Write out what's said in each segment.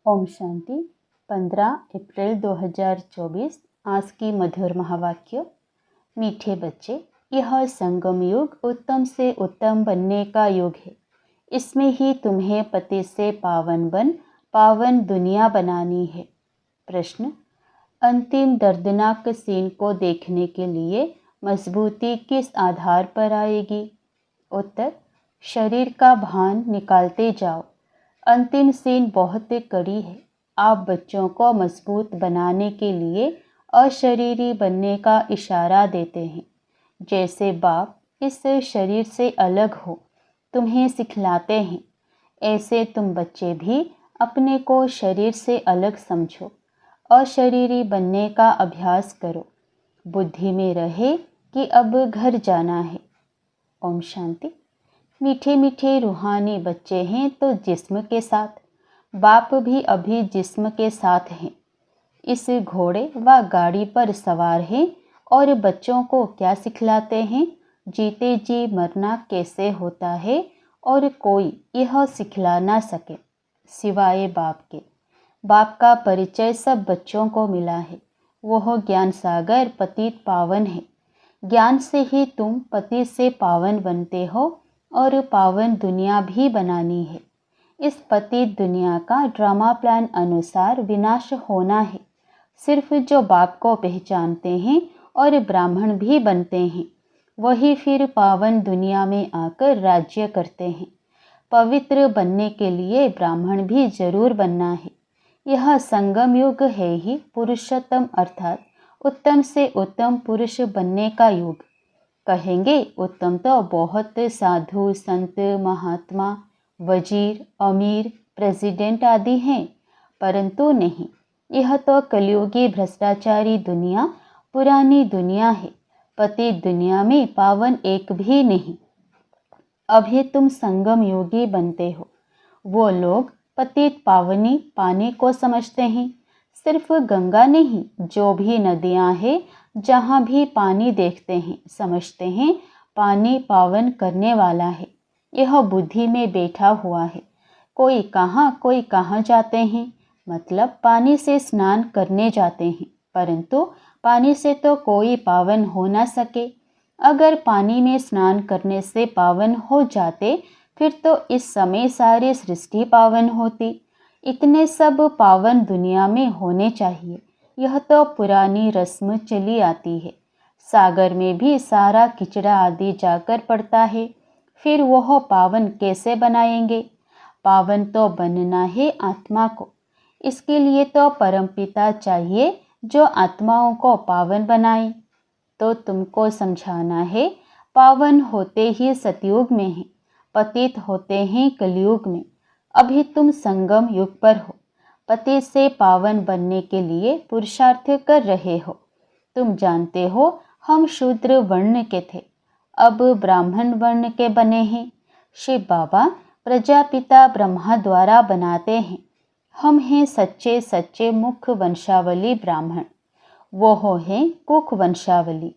ओम शांति। 15 अप्रैल 2024 आज की मधुर महावाक्य। मीठे बच्चे, यह संगम युग उत्तम से उत्तम बनने का युग है। इसमें ही तुम्हें पति से पावन दुनिया बनानी है। प्रश्न, अंतिम दर्दनाक सीन को देखने के लिए मजबूती किस आधार पर आएगी? उत्तर, शरीर का भान निकालते जाओ। अंतिम सीन बहुत कड़ी है। आप बच्चों को मजबूत बनाने के लिए अशरीरी बनने का इशारा देते हैं। जैसे बाप इस शरीर से अलग हो तुम्हें सिखलाते हैं, ऐसे तुम बच्चे भी अपने को शरीर से अलग समझो, अशरीरी बनने का अभ्यास करो। बुद्धि में रहे कि अब घर जाना है। ओम शांति। मीठे मीठे रूहानी बच्चे हैं तो जिस्म के साथ, बाप भी अभी जिस्म के साथ हैं। इस घोड़े व गाड़ी पर सवार हैं और बच्चों को क्या सिखलाते हैं? जीते जी मरना कैसे होता है और कोई यह सिखला ना सके सिवाय बाप के। बाप का परिचय सब बच्चों को मिला है। वह ज्ञान सागर पतित पावन है। ज्ञान से ही तुम पति से पावन बनते हो और पावन दुनिया भी बनानी है। इस पतित दुनिया का ड्रामा प्लान अनुसार विनाश होना है। सिर्फ जो बाप को पहचानते हैं और ब्राह्मण भी बनते हैं, वही फिर पावन दुनिया में आकर राज्य करते हैं। पवित्र बनने के लिए ब्राह्मण भी जरूर बनना है। यह संगम युग है ही पुरुषोत्तम अर्थात उत्तम से उत्तम पुरुष बनने का युग। कहेंगे उत्तम तो बहुत साधु संत महात्मा वजीर अमीर प्रेसिडेंट आदि हैं, परंतु नहीं, यह तो कलयुगी भ्रष्टाचारी दुनिया पुरानी दुनिया है। पतित दुनिया में पावन एक भी नहीं। अभी तुम संगम योगी बनते हो। वो लोग पतित पावनी पानी को समझते हैं। सिर्फ गंगा नहीं, जो भी नदियां हैं, जहाँ भी पानी देखते हैं, समझते हैं पानी पावन करने वाला है। यह बुद्धि में बैठा हुआ है। कोई कहाँ जाते हैं, मतलब पानी से स्नान करने जाते हैं, परंतु पानी से तो कोई पावन हो ना सके। अगर पानी में स्नान करने से पावन हो जाते फिर तो इस समय सारी सृष्टि पावन होती। इतने सब पावन दुनिया में होने चाहिए। यह तो पुरानी रस्म चली आती है। सागर में भी सारा किचड़ा आदि जाकर पड़ता है, फिर वह पावन कैसे बनाएंगे? पावन तो बनना है आत्मा को। इसके लिए तो परमपिता चाहिए जो आत्माओं को पावन बनाए। तो तुमको समझाना है, पावन होते ही सतयुग में है, पतित होते हैं कलयुग में। अभी तुम संगम युग पर हो। पति से पावन बनने के लिए पुरुषार्थ कर रहे हो। तुम जानते हो हम शूद्र वर्ण के थे, अब ब्राह्मण वर्ण के बने हैं। शिव बाबा प्रजापिता ब्रह्मा द्वारा बनाते हैं। हम हैं सच्चे सच्चे मुख वंशावली ब्राह्मण, वो हैं कुख वंशावली।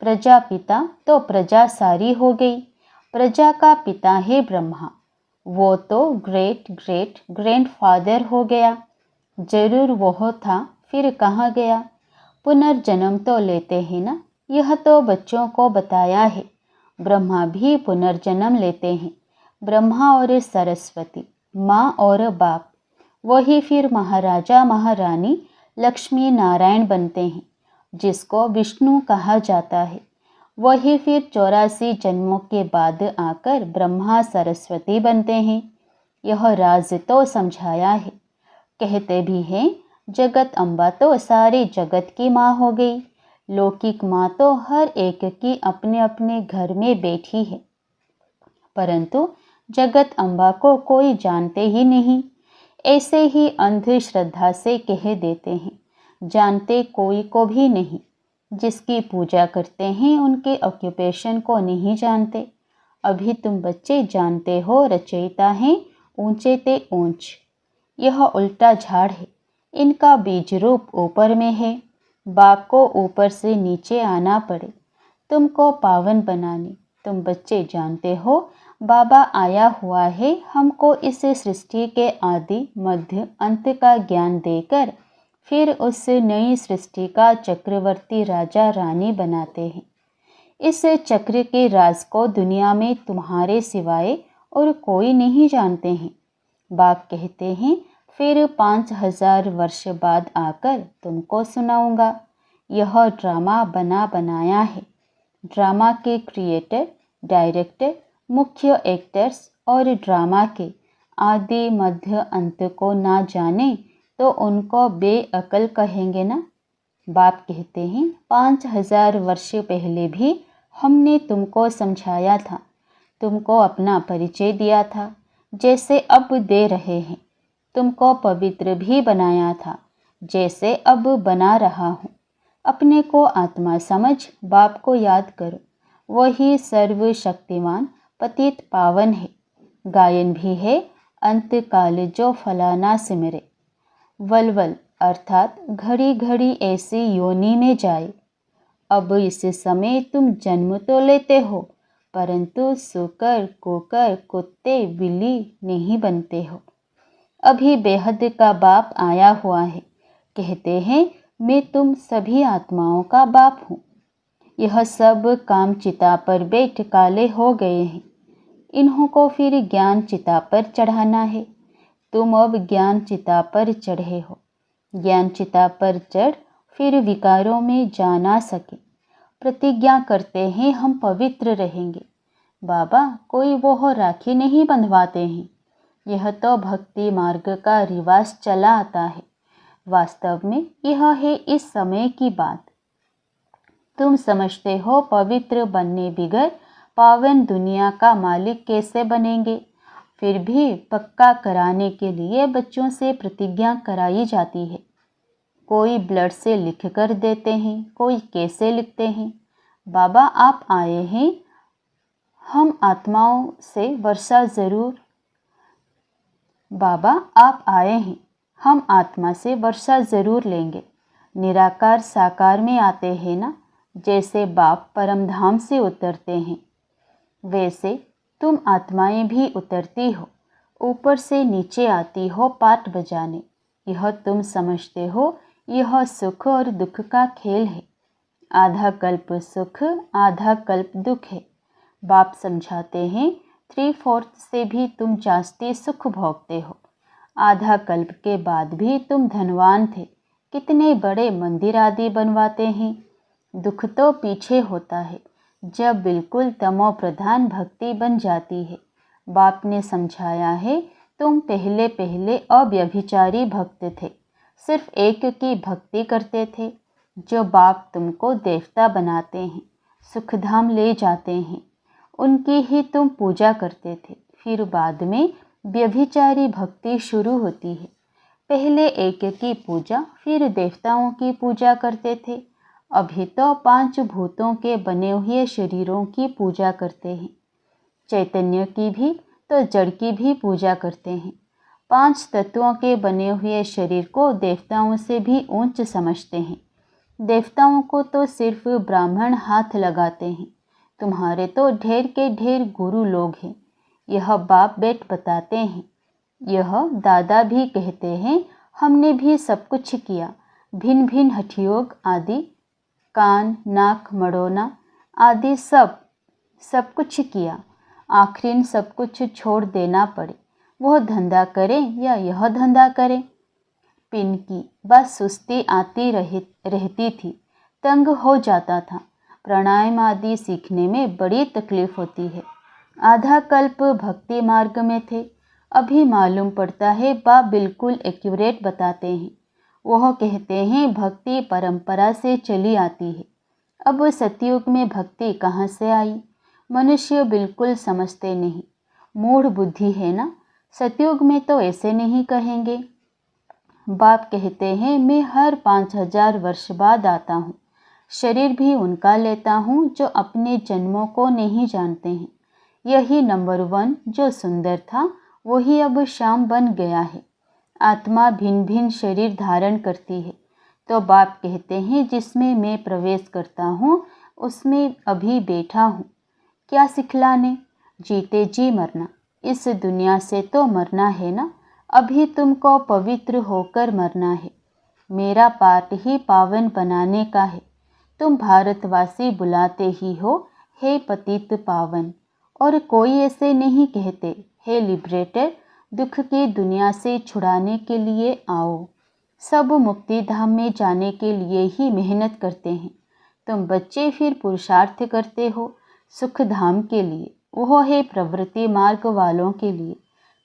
प्रजापिता तो प्रजा सारी हो गई। प्रजा का पिता है ब्रह्मा, वो तो ग्रेट ग्रेट ग्रैंडफादर हो गया। जरूर वो था, फिर कहाँ गया? पुनर्जन्म तो लेते हैं ना, यह तो बच्चों को बताया है। ब्रह्मा भी पुनर्जन्म लेते हैं। ब्रह्मा और सरस्वती, माँ और बाप, वही फिर महाराजा महारानी लक्ष्मी नारायण बनते हैं, जिसको विष्णु कहा जाता है। वही फिर 84 जन्मों के बाद आकर ब्रह्मा सरस्वती बनते हैं। यह राज तो समझाया है। कहते भी हैं जगत अम्बा तो सारे जगत की माँ हो गई। लौकिक माँ तो हर एक की अपने अपने घर में बैठी है, परंतु जगत अम्बा को कोई जानते ही नहीं। ऐसे ही अंधश्रद्धा से कह देते हैं, जानते कोई को भी नहीं। जिसकी पूजा करते हैं उनके ऑक्यूपेशन को नहीं जानते। अभी तुम बच्चे जानते हो रचयिता हैं ऊंचे ते ऊंच। यह उल्टा झाड़ है। इनका बीज रूप ऊपर में है। बाप को ऊपर से नीचे आना पड़े तुमको पावन बनाने। तुम बच्चे जानते हो बाबा आया हुआ है हमको इस सृष्टि के आदि मध्य अंत का ज्ञान देकर फिर उस नई सृष्टि का चक्रवर्ती राजा रानी बनाते हैं। इस चक्र के राज को दुनिया में तुम्हारे सिवाय और कोई नहीं जानते हैं। बाप कहते हैं फिर 5000 वर्ष बाद आकर तुमको सुनाऊंगा। यह ड्रामा बना बनाया है। ड्रामा के क्रिएटर, डायरेक्टर, मुख्य एक्टर्स और ड्रामा के आदि मध्य अंत को ना जाने तो उनको बेअकल कहेंगे ना। बाप कहते हैं 5000 वर्ष पहले भी हमने तुमको समझाया था, तुमको अपना परिचय दिया था, जैसे अब दे रहे हैं। तुमको पवित्र भी बनाया था, जैसे अब बना रहा हूँ। अपने को आत्मा समझ बाप को याद करो। वही सर्वशक्तिमान पतित पावन है। गायन भी है अंत काल जो फलाना सिमरे। वलवल अर्थात घड़ी घड़ी ऐसी योनि में जाए। अब इस समय तुम जन्म तो लेते हो, परंतु सूकर, कुकर, कुत्ते, बिल्ली नहीं बनते हो। अभी बेहद का बाप आया हुआ है। कहते हैं मैं तुम सभी आत्माओं का बाप हूँ। यह सब काम चिता पर बैठ काले हो गए हैं। इन्हों को फिर ज्ञान चिता पर चढ़ाना है। तुम अब ज्ञान चिता पर चढ़े हो। ज्ञान चिता पर चढ़ फिर विकारों में जा ना सके। प्रतिज्ञा करते हैं हम पवित्र रहेंगे। बाबा कोई वो राखी नहीं बंधवाते हैं। यह तो भक्ति मार्ग का रिवाज चला आता है। वास्तव में यह है इस समय की बात। तुम समझते हो पवित्र बनने बिगर पावन दुनिया का मालिक कैसे बनेंगे। फिर भी पक्का कराने के लिए बच्चों से प्रतिज्ञा कराई जाती है। कोई ब्लड से लिख कर देते हैं, कोई कैसे लिखते हैं। बाबा आप आए हैं, हम आत्माओं से वर्षा जरूर। बाबा आप आए हैं, हम आत्मा से वर्षा जरूर लेंगे। निराकार साकार में आते हैं ना। जैसे बाप परमधाम से उतरते हैं, वैसे तुम आत्माएं भी उतरती हो, ऊपर से नीचे आती हो पाठ बजाने। यह तुम समझते हो, यह सुख और दुख का खेल है। आधा कल्प सुख, आधा कल्प दुख है। बाप समझाते हैं 3/4 से भी तुम जास्ती सुख भोगते हो। आधा कल्प के बाद भी तुम धनवान थे, कितने बड़े मंदिर आदि बनवाते हैं। दुख तो पीछे होता है, जब बिल्कुल तमो प्रधान भक्ति बन जाती है। बाप ने समझाया है तुम पहले पहले अव्यभिचारी भक्त थे, सिर्फ एक की भक्ति करते थे। जो बाप तुमको देवता बनाते हैं, सुखधाम ले जाते हैं, उनकी ही तुम पूजा करते थे। फिर बाद में व्यभिचारी भक्ति शुरू होती है। पहले एक की पूजा, फिर देवताओं की पूजा करते थे। अभी तो 5 भूतों के बने हुए शरीरों की पूजा करते हैं। चैतन्य की भी तो जड़ की भी पूजा करते हैं। 5 तत्वों के बने हुए शरीर को देवताओं से भी ऊंच समझते हैं। देवताओं को तो सिर्फ ब्राह्मण हाथ लगाते हैं। तुम्हारे तो ढेर के ढेर गुरु लोग हैं। यह बाप बेट बताते हैं। यह दादा भी कहते हैं हमने भी सब कुछ किया। भिन्न भिन्न हठयोग आदि, कान, नाक, मड़ोना आदि सब कुछ किया। आखिर सब कुछ छोड़ देना पड़े। वह धंधा करें या यह धंधा करें। पिन की बस सुस्ती आती रहती थी, तंग हो जाता था। प्राणायाम आदि सीखने में बड़ी तकलीफ होती है। आधा कल्प भक्ति मार्ग में थे, अभी मालूम पड़ता है बाप बिल्कुल एक्यूरेट बताते हैं। वह कहते हैं भक्ति परंपरा से चली आती है। अब सतयुग में भक्ति कहाँ से आई? मनुष्य बिल्कुल समझते नहीं, मूढ़ बुद्धि है ना। सतयुग में तो ऐसे नहीं कहेंगे। बाप कहते हैं मैं हर 5000 वर्ष बाद आता हूँ। शरीर भी उनका लेता हूँ जो अपने जन्मों को नहीं जानते हैं। यही नंबर 1 जो सुंदर था वही अब शाम बन गया है। आत्मा भिन्न भिन्न शरीर धारण करती है। तो बाप कहते हैं जिसमें मैं प्रवेश करता हूँ उसमें अभी बैठा हूँ। क्या सिखलाने? जीते जी मरना। इस दुनिया से तो मरना है ना, अभी तुमको पवित्र होकर मरना है। मेरा पाठ ही पावन बनाने का है। तुम भारतवासी बुलाते ही हो हे पतित पावन, और कोई ऐसे नहीं कहते हे लिबरेटर, दुख की दुनिया से छुड़ाने के लिए आओ। सब मुक्ति धाम में जाने के लिए ही मेहनत करते हैं। तुम बच्चे फिर पुरुषार्थ करते हो सुख धाम के लिए, वो है प्रवृत्ति मार्ग वालों के लिए।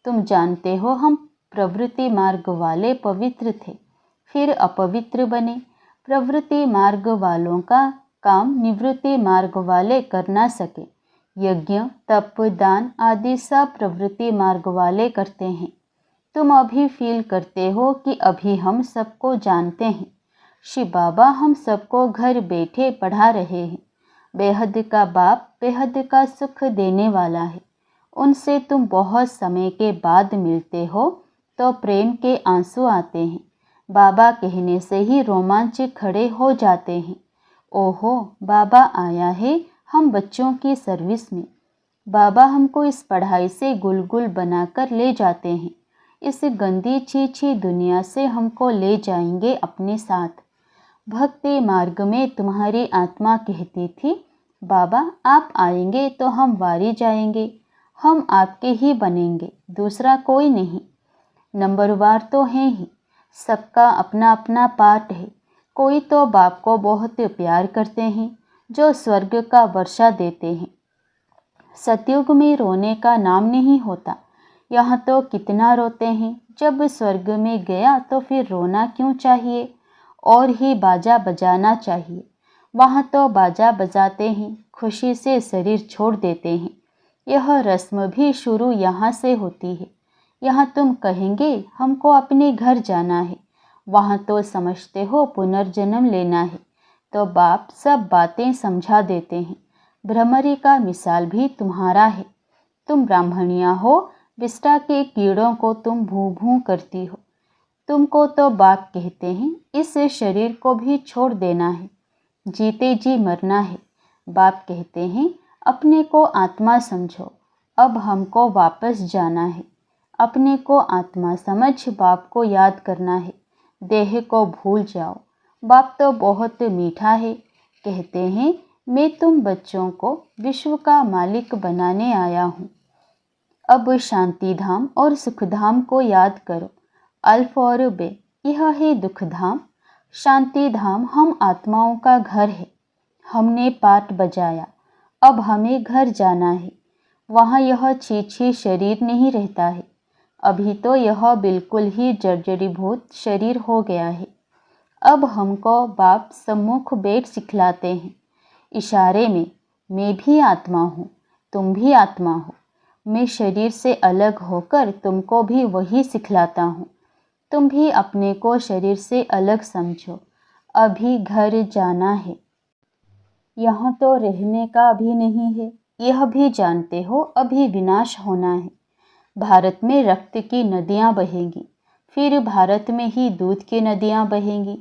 तुम जानते हो हम प्रवृत्ति मार्ग वाले पवित्र थे, फिर अपवित्र बने। प्रवृत्ति मार्ग वालों का काम निवृत्ति मार्ग वाले कर ना सके। यज्ञ तप दान आदि सब प्रवृत्ति मार्ग वाले करते हैं। तुम अभी फील करते हो कि अभी हम सबको जानते हैं। शिव बाबा हम सबको घर बैठे पढ़ा रहे हैं। बेहद का बाप बेहद का सुख देने वाला है। उनसे तुम बहुत समय के बाद मिलते हो तो प्रेम के आंसू आते हैं। बाबा कहने से ही रोमांच खड़े हो जाते हैं। ओहो, बाबा आया है हम बच्चों की सर्विस में। बाबा हमको इस पढ़ाई से गुलगुल बनाकर ले जाते हैं। इस गंदी छी दुनिया से हमको ले जाएंगे अपने साथ। भक्ति मार्ग में तुम्हारी आत्मा कहती थी, बाबा आप आएंगे तो हम वारी जाएंगे, हम आपके ही बनेंगे, दूसरा कोई नहीं। नंबरवार तो हैं ही, सबका अपना अपना पाठ है। कोई तो बाप को बहुत प्यार करते हैं जो स्वर्ग का वर्षा देते हैं। सतयुग में रोने का नाम नहीं होता। यहाँ तो कितना रोते हैं, जब स्वर्ग में गया तो फिर रोना क्यों चाहिए, और ही बाजा बजाना चाहिए। वहाँ तो बाजा बजाते हैं, खुशी से शरीर छोड़ देते हैं। यह रस्म भी शुरू यहाँ से होती है। यहाँ तुम कहेंगे हमको अपने घर जाना है, वहाँ तो समझते हो पुनर्जन्म लेना है, तो बाप सब बातें समझा देते हैं। भ्रमरी का मिसाल भी तुम्हारा है। तुम ब्राह्मणिया हो, विष्टा के कीड़ों को तुम भू भू करती हो। तुमको तो बाप कहते हैं इस शरीर को भी छोड़ देना है, जीते जी मरना है। बाप कहते हैं अपने को आत्मा समझो, अब हमको वापस जाना है। अपने को आत्मा समझ बाप को याद करना है, देह को भूल जाओ। बाप तो बहुत मीठा है, कहते हैं मैं तुम बच्चों को विश्व का मालिक बनाने आया हूँ। अब शांति धाम और सुख धाम को याद करो। अल्फ और बे, यह है दुख धाम। शांति धाम हम आत्माओं का घर है। हमने पाठ बजाया, अब हमें घर जाना है। वहाँ यह छी शरीर नहीं रहता है। अभी तो यह बिल्कुल ही जर्जरीभूत शरीर हो गया है। अब हमको बाप सम्मुख बैठ सिखलाते हैं, इशारे में, मैं भी आत्मा हूँ, तुम भी आत्मा हो। मैं शरीर से अलग होकर तुमको भी वही सिखलाता हूँ। तुम भी अपने को शरीर से अलग समझो। अभी घर जाना है। यहाँ तो रहने का भी नहीं है, यह भी जानते हो अभी विनाश होना है। भारत में रक्त की नदियाँ बहेंगी, फिर भारत में ही दूध की नदियाँ बहेंगी।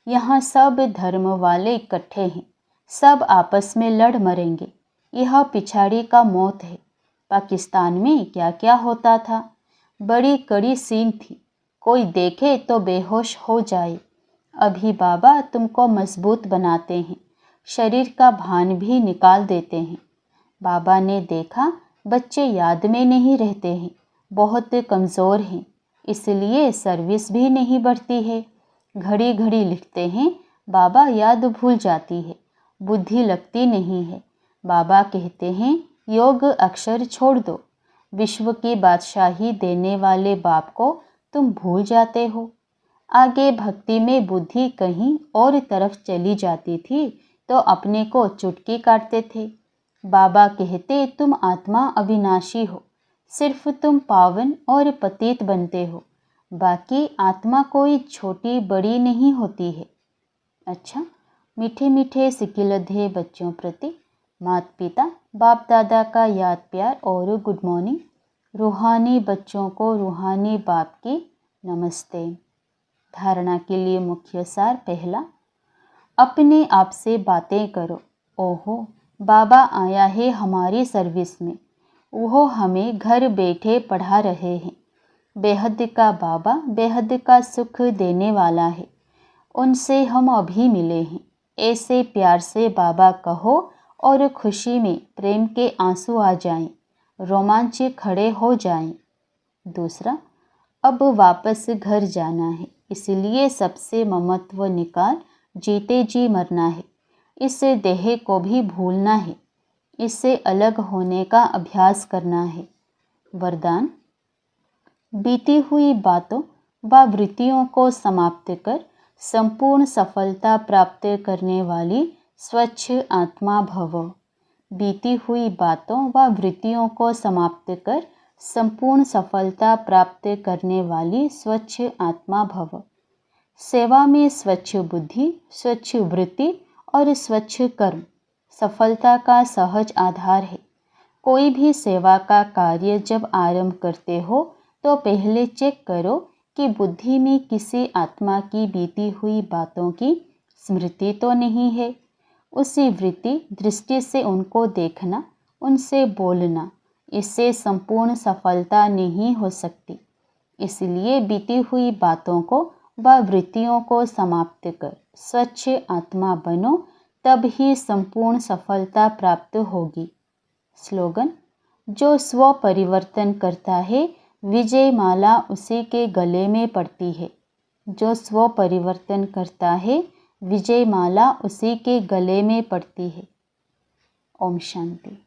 यहाँ सब धर्म वाले इकट्ठे हैं, सब आपस में लड़ मरेंगे। यह पिछाड़ी का मौत है। पाकिस्तान में क्या क्या होता था, बड़ी कड़ी सीन थी, कोई देखे तो बेहोश हो जाए। अभी बाबा तुमको मजबूत बनाते हैं, शरीर का भान भी निकाल देते हैं। बाबा ने देखा बच्चे याद में नहीं रहते हैं, बहुत कमज़ोर हैं, इसलिए सर्विस भी नहीं बढ़ती है। घड़ी घड़ी लिखते हैं, बाबा याद भूल जाती है, बुद्धि लगती नहीं है। बाबा कहते हैं योग अक्षर छोड़ दो। विश्व की बादशाही देने वाले बाप को तुम भूल जाते हो। आगे भक्ति में बुद्धि कहीं और तरफ चली जाती थी तो अपने को चुटकी काटते थे। बाबा कहते तुम आत्मा अविनाशी हो, सिर्फ तुम पावन और पतित बनते हो, बाकी आत्मा कोई छोटी बड़ी नहीं होती है। अच्छा, मीठे मीठे सिकिलधे बच्चों प्रति माता पिता बाप दादा का याद प्यार और गुड मॉर्निंग। रूहानी बच्चों को रूहानी बाप की नमस्ते। धारणा के लिए मुख्य सार पहला, अपने आप से बातें करो। ओहो, बाबा आया है हमारी सर्विस में, वो हमें घर बैठे पढ़ा रहे हैं। बेहद का बाबा बेहद का सुख देने वाला है। उनसे हम अभी मिले हैं। ऐसे प्यार से बाबा कहो और खुशी में प्रेम के आंसू आ जाएं, रोमांच खड़े हो जाएं। दूसरा, अब वापस घर जाना है, इसलिए सबसे ममत्व निकाल जीते जी मरना है। इस देह को भी भूलना है, इससे अलग होने का अभ्यास करना है। वरदान: बीती हुई बातों व वृत्तियों को समाप्त कर संपूर्ण सफलता प्राप्त करने वाली स्वच्छ आत्मा भव। बीती हुई बातों व वृत्तियों को समाप्त कर संपूर्ण सफलता प्राप्त करने वाली स्वच्छ आत्मा भव। सेवा में स्वच्छ बुद्धि, स्वच्छ वृत्ति और स्वच्छ कर्म सफलता का सहज आधार है। कोई भी सेवा का कार्य जब आरंभ करते हो तो पहले चेक करो कि बुद्धि में किसी आत्मा की बीती हुई बातों की स्मृति तो नहीं है। उसी वृत्ति दृष्टि से उनको देखना, उनसे बोलना, इससे संपूर्ण सफलता नहीं हो सकती। इसलिए बीती हुई बातों को व वृत्तियों को समाप्त कर स्वच्छ आत्मा बनो, तब ही संपूर्ण सफलता प्राप्त होगी। स्लोगन: जो स्व परिवर्तन करता है विजय माला उसी के गले में पड़ती है। जो स्व परिवर्तन करता है विजय माला उसी के गले में पड़ती है। ओम शांति।